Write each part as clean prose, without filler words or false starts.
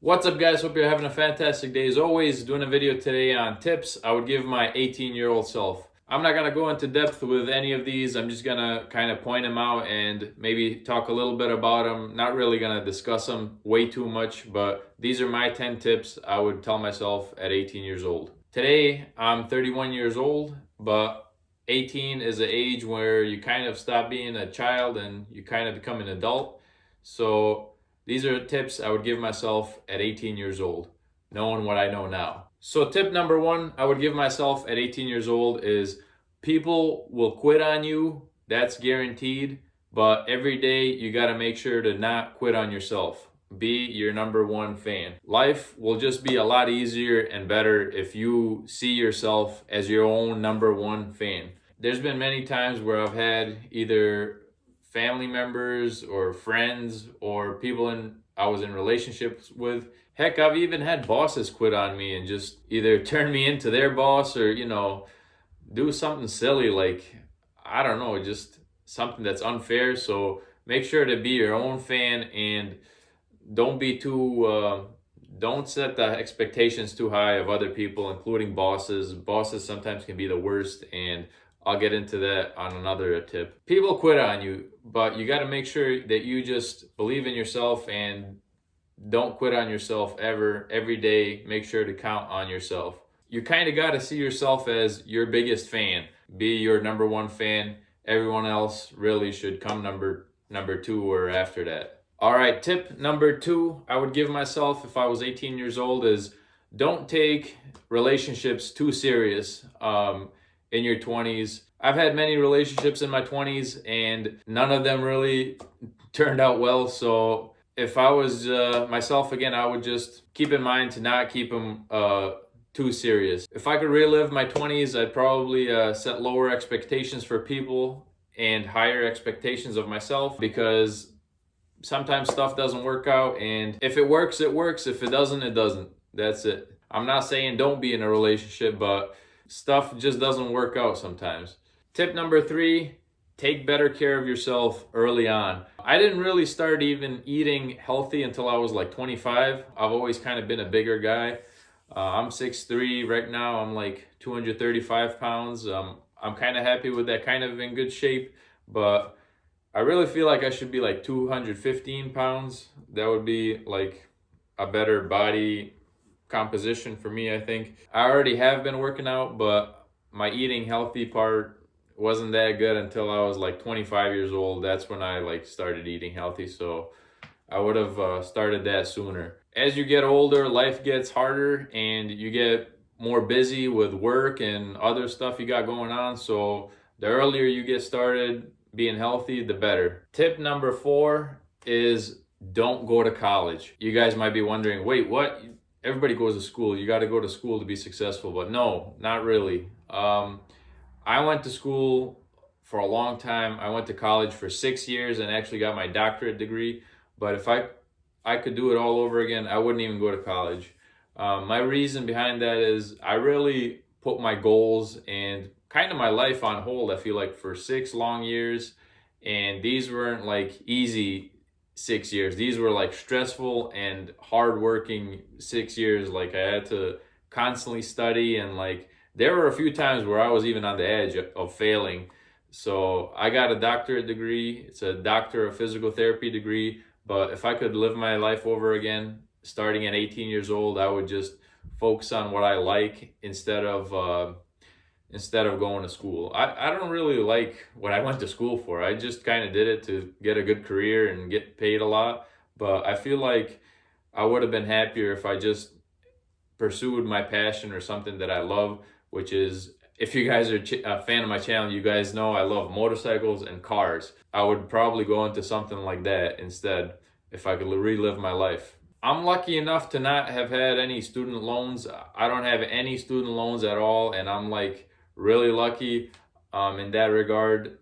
What's up, guys? Hope you're having a fantastic day. As always, doing a video today on tips I would give my 18-year-old self. I'm not going to go into depth with any of these. I'm just going to kind of point them out and maybe talk a little bit about them. Not really going to discuss them way too much, but these are my 10 tips I would tell myself at 18 years old. Today, I'm 31 years old, but 18 is an age where you kind of stop being a child and you kind of become an adult. So these are tips I would give myself at 18 years old, knowing what I know now. So tip number one I would give myself at 18 years old is people will quit on you. That's guaranteed. But every day you got to make sure to not quit on yourself. Be your number one fan. Life will just be a lot easier and better if you see yourself as your own number one fan. There's been many times where I've had either family members or friends or people I was in relationships with. Heck, I've even had bosses quit on me and just either turn me into their boss or, do something silly like, I don't know, just something that's unfair. So make sure to be your own fan and don't be too, don't set the expectations too high of other people, including bosses. Bosses sometimes can be the worst, and I'll get into that on another tip. People quit on you, but you got to make sure that you just believe in yourself and don't quit on yourself ever. Every day, make sure to count on yourself. You kind of got to see yourself as your biggest fan. Be your number one fan. Everyone else really should come number two or after that. All right, tip number two I would give myself if I was 18 years old is don't take relationships too serious. In your 20s. I've had many relationships in my 20s and none of them really turned out well. So if I was myself again, I would just keep in mind to not keep them too serious. If I could relive my 20s, I'd probably set lower expectations for people and higher expectations of myself, because sometimes stuff doesn't work out, and if it works, it works. If it doesn't, it doesn't. That's it. I'm not saying don't be in a relationship, but stuff just doesn't work out sometimes. Tip number three, take better care of yourself early on. I didn't really start even eating healthy until I was like 25. I've always kind of been a bigger guy. I'm 6'3". Right now I'm like 235 pounds. I'm kind of happy with that, kind of in good shape, but I really feel like I should be like 215 pounds. That would be like a better body composition for me, I think. I already have been working out, but my eating healthy part wasn't that good until I was like 25 years old. That's when I like started eating healthy, so I would have started that sooner. As you get older, life gets harder and you get more busy with work and other stuff you got going on, so the earlier you get started being healthy, the better. Tip number four is don't go to college. You guys might be wondering, wait, what? Everybody goes to school. You got to go to school to be successful. But no, not really. I went to school for a long time. I went to college for 6 years and actually got my doctorate degree. But if I could do it all over again, I wouldn't even go to college. My reason behind that is I really put my goals and kind of my life on hold, I feel like, for 6 long years. And these weren't like easy 6 years. These were like stressful and hardworking 6 years. Like I had to constantly study, and like there were a few times where I was even on the edge of failing. So I got a doctorate degree. It's a doctor of physical therapy degree. But if I could live my life over again, starting at 18 years old, I would just focus on what I like instead of going to school. I don't really like what I went to school for. I just kind of did it to get a good career and get paid a lot. But I feel like I would have been happier if I just pursued my passion or something that I love, which is, if you guys are a fan of my channel, you guys know I love motorcycles and cars. I would probably go into something like that instead if I could relive my life. I'm lucky enough to not have had any student loans. I don't have any student loans at all, and I'm like really lucky in that regard.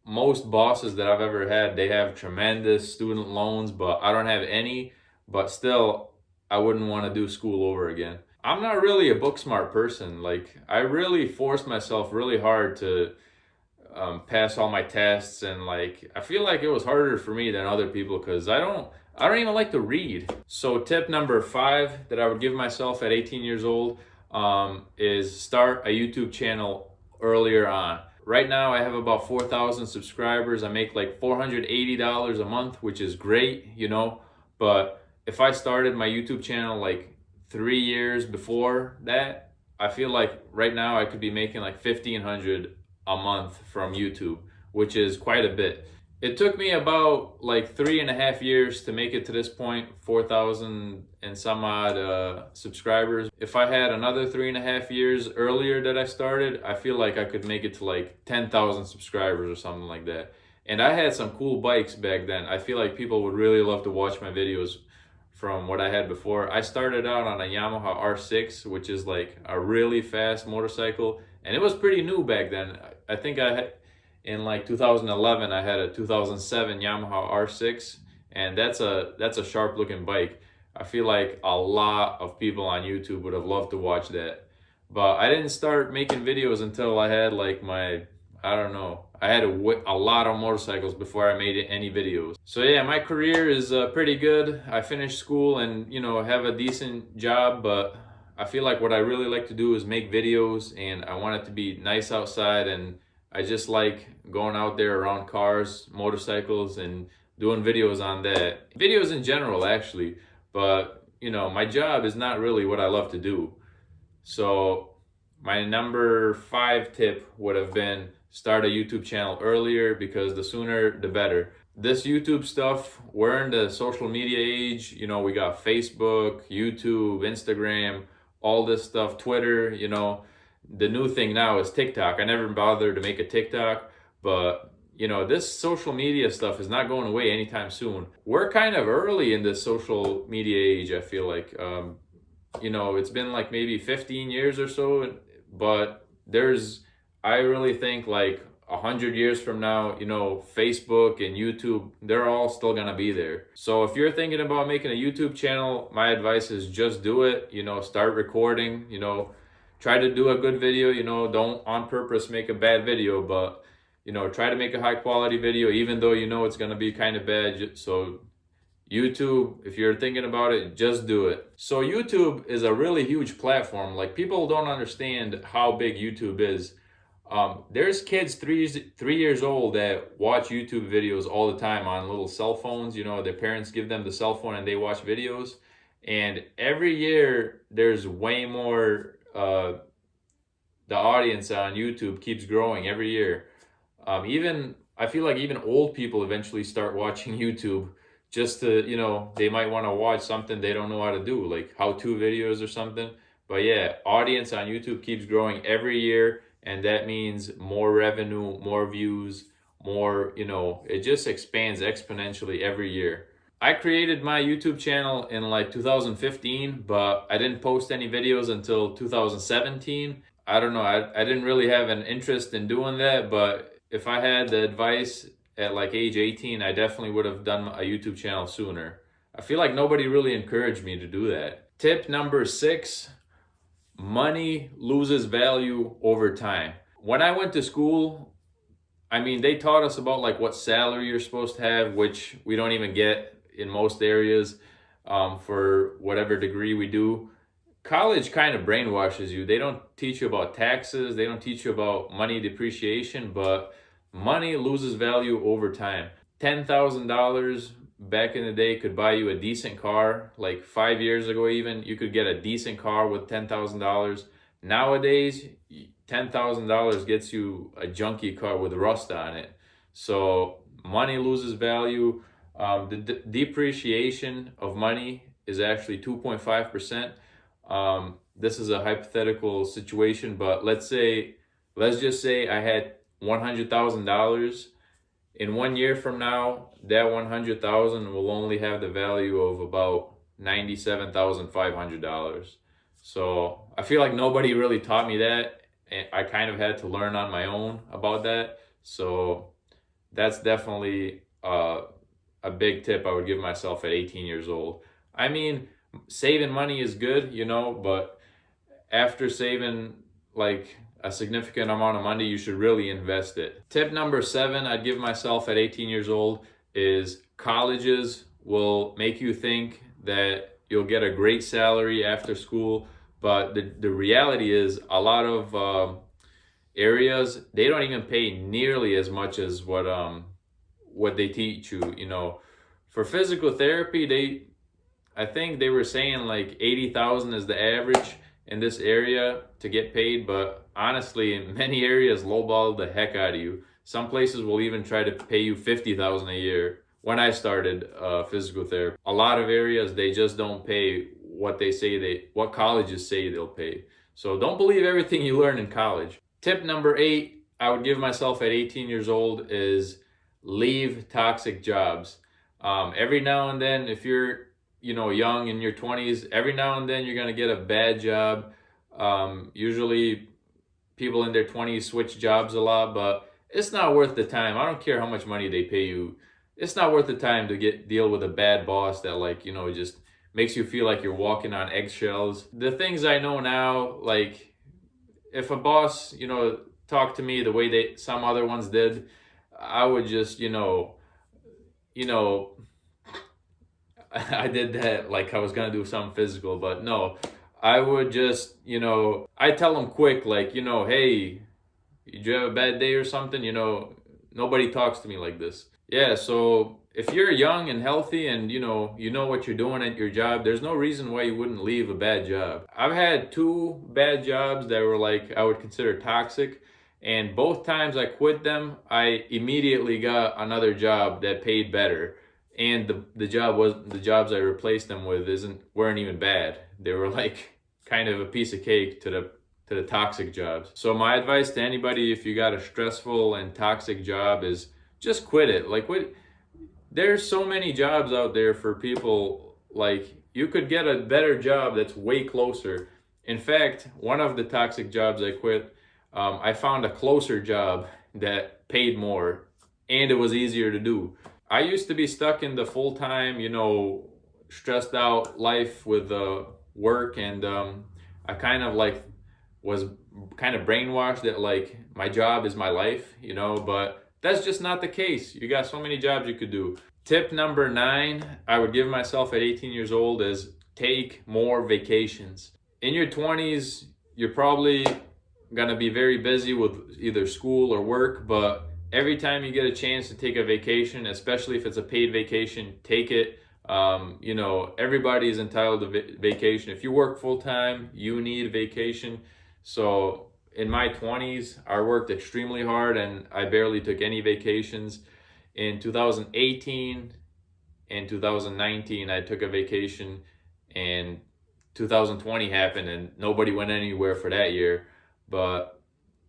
Most bosses that I've ever had, they have tremendous student loans, but I don't have any. But still, I wouldn't want to do school over again. I'm not really a book smart person. Like, I really forced myself really hard to pass all my tests, and like I feel like it was harder for me than other people because I I don't even like to read. So tip number 5 that I would give myself at 18 years old is start a YouTube channel earlier on. Right now I have about 4,000 subscribers. I make like $480 a month, which is great, you know, but if I started my YouTube channel like 3 years before that, I feel like right now I could be making like 1,500 a month from YouTube, which is quite a bit. It took me about like 3.5 years to make it to this point, 4,000 and some odd subscribers. If I had another 3.5 years earlier that I started, I feel like I could make it to like 10,000 subscribers or something like that. And I had some cool bikes back then. I feel like people would really love to watch my videos from what I had before. I started out on a Yamaha R6, which is like a really fast motorcycle, and it was pretty new back then. I think I had, in like 2011, I had a 2007 Yamaha R6, and that's a sharp looking bike. I feel like a lot of people on YouTube would have loved to watch that. But I didn't start making videos until I had like my, I don't know, I had a lot of motorcycles before I made any videos. So yeah, my career is pretty good. I finished school and, you know, have a decent job, but I feel like what I really like to do is make videos, and I want it to be nice outside, and I just like going out there around cars, motorcycles, and doing videos on that. Videos in general, actually, but, you know, my job is not really what I love to do. So my number 5 tip would have been start a YouTube channel earlier, because the sooner the better. This YouTube stuff, we're in the social media age. You know, we got Facebook, YouTube, Instagram, all this stuff, Twitter, you know. The new thing now is TikTok. I never bothered to make a TikTok, but you know, this social media stuff is not going away anytime soon. We're kind of early in this social media age, I feel like. You know, it's been like maybe 15 years or so, but I really think like 100 years from now, you know, Facebook and YouTube, they're all still gonna be there. So if you're thinking about making a YouTube channel, my advice is just do it. You know, start recording, you know, try to do a good video, you know, don't on purpose make a bad video, but, you know, try to make a high quality video, even though you know it's gonna be kind of bad. So YouTube, if you're thinking about it, just do it. So YouTube is a really huge platform. Like, people don't understand how big YouTube is. There's kids 3 years old that watch YouTube videos all the time on little cell phones. You know, their parents give them the cell phone and they watch videos. And every year there's way more, the audience on YouTube keeps growing every year. I feel like even old people eventually start watching YouTube, just to, you know, they might want to watch something they don't know how to do, like how-to videos or something. But yeah, audience on YouTube keeps growing every year, and that means more revenue, more views, more, you know, it just expands exponentially every year. I created my YouTube channel in like 2015, but I didn't post any videos until 2017. I don't know, I didn't really have an interest in doing that, but if I had the advice at like age 18, I definitely would have done a YouTube channel sooner. I feel like nobody really encouraged me to do that. Tip number 6, money loses value over time. When I went to school, I mean, they taught us about like what salary you're supposed to have, which we don't even get in most areas for whatever degree we do. College kind of brainwashes you. They don't teach you about taxes. They don't teach you about money depreciation, but money loses value over time. $10,000 back in the day could buy you a decent car. Like 5 years ago even, you could get a decent car with $10,000. Nowadays, $10,000 gets you a junky car with rust on it. So money loses value. The depreciation of money is actually 2.5%. This is a hypothetical situation, but let's just say I had $100,000. In 1 year from now, that $100,000 will only have the value of about $97,500. So I feel like nobody really taught me that, and I kind of had to learn on my own about that. So that's definitely a big tip I would give myself at 18 years old. I mean, saving money is good, you know, but after saving like a significant amount of money, you should really invest it. Tip number 7 I'd give myself at 18 years old is colleges will make you think that you'll get a great salary after school, but the reality is a lot of areas, they don't even pay nearly as much as what they teach you. You know, for physical therapy, I think they were saying like 80,000 is the average in this area to get paid, but honestly, in many areas, lowball the heck out of you. Some places will even try to pay you 50,000 a year. When I started physical therapy, a lot of areas, they just don't pay what colleges say they'll pay. So don't believe everything you learn in college. Tip number 8, I would give myself at 18 years old is leave toxic jobs. Every now and then, if you're young in your 20s, every now and then you're gonna get a bad job. Usually people in their 20s switch jobs a lot, but it's not worth the time. I don't care how much money they pay you. It's not worth the time to deal with a bad boss that just makes you feel like you're walking on eggshells. The things I know now, like if a boss, talked to me the way some other ones did, I would just, I did that like I was gonna do something physical, but no, I would just, I tell them quick, like, hey, did you have a bad day or something? Nobody talks to me like this. Yeah, so if you're young and healthy and you know what you're doing at your job, there's no reason why you wouldn't leave a bad job. I've had 2 bad jobs that were like I would consider toxic, and both times I quit them, I immediately got another job that paid better. And the jobs I replaced them with weren't even bad. They were like kind of a piece of cake to the toxic jobs. So my advice to anybody, if you got a stressful and toxic job, is just quit it. Like, there's so many jobs out there for people. Like, you could get a better job that's way closer. In fact, one of the toxic jobs I quit, I found a closer job that paid more and it was easier to do. I used to be stuck in the full-time, stressed out life with work, and I kind of was kind of brainwashed that like my job is my life, but that's just not the case. You got so many jobs you could do. Tip number 9, I would give myself at 18 years old is take more vacations. In your 20s, you're probably gonna be very busy with either school or work, but every time you get a chance to take a vacation, especially if it's a paid vacation, take it. Everybody's entitled to vacation. If you work full time, you need vacation. So in my 20s, I worked extremely hard and I barely took any vacations. In 2018 and 2019, I took a vacation, and 2020 happened and nobody went anywhere for that year. But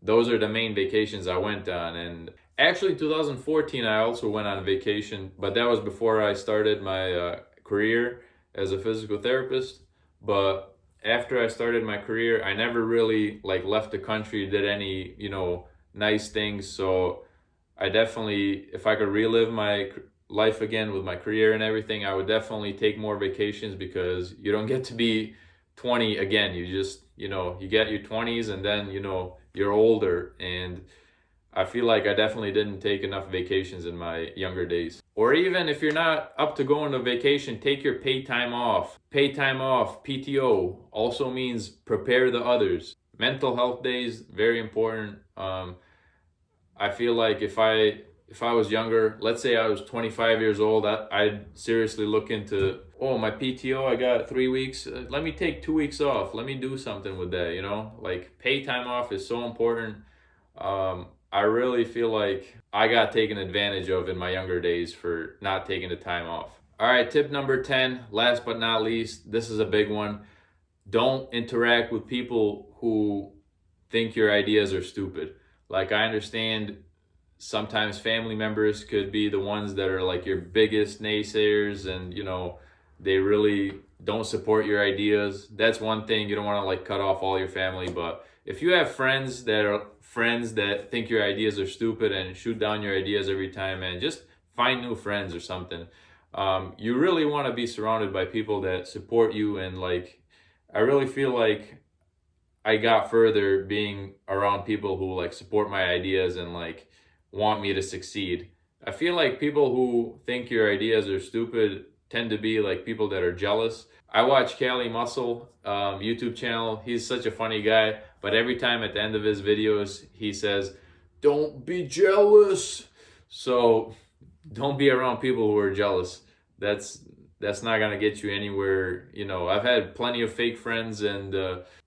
those are the main vacations I went on. And actually 2014, I also went on vacation, but that was before I started my career as a physical therapist. But after I started my career, I never really left the country, did any, nice things. So I definitely, if I could relive my life again with my career and everything, I would definitely take more vacations, because you don't get to be 20 again. You just, you get your 20s and then, you're older. And I feel like I definitely didn't take enough vacations in my younger days. Or even if you're not up to going on vacation, take your paid time off. Paid time off, PTO, also means prepare the others. Mental health days, very important. I feel like if I was younger, let's say I was 25 years old, I'd seriously look into, my PTO, I got 3 weeks. Let me take 2 weeks off. Let me do something with that, pay time off is so important. I really feel like I got taken advantage of in my younger days for not taking the time off. All right, tip number 10, last but not least, this is a big one. Don't interact with people who think your ideas are stupid. I understand sometimes family members could be the ones that are your biggest naysayers, and they really don't support your ideas. That's one thing. You don't want to cut off all your family, but if you have friends that think your ideas are stupid and shoot down your ideas every time, and just find new friends or something. You really want to be surrounded by people that support you, and I really feel like I got further being around people who support my ideas and want me to succeed. I feel like people who think your ideas are stupid tend to be like people that are jealous. I watch Cali Muscle YouTube channel. He's such a funny guy, but every time at the end of his videos, he says, "Don't be jealous." So don't be around people who are jealous. That's not gonna get you anywhere. You know, I've had plenty of fake friends, and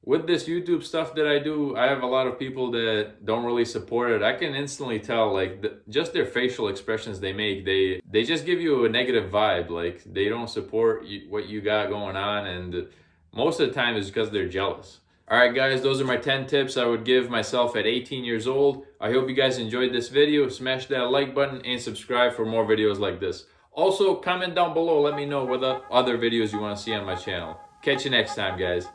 with this YouTube stuff that I do, I have a lot of people that don't really support it. I can instantly tell, like, just their facial expressions they make, they just give you a negative vibe. Like, they don't support what you got going on, and most of the time it's because they're jealous. All right, guys, those are my 10 tips I would give myself at 18 years old. I hope you guys enjoyed this video. Smash that like button and subscribe for more videos like this. Also, comment down below. Let me know what other videos you want to see on my channel. Catch you next time, guys.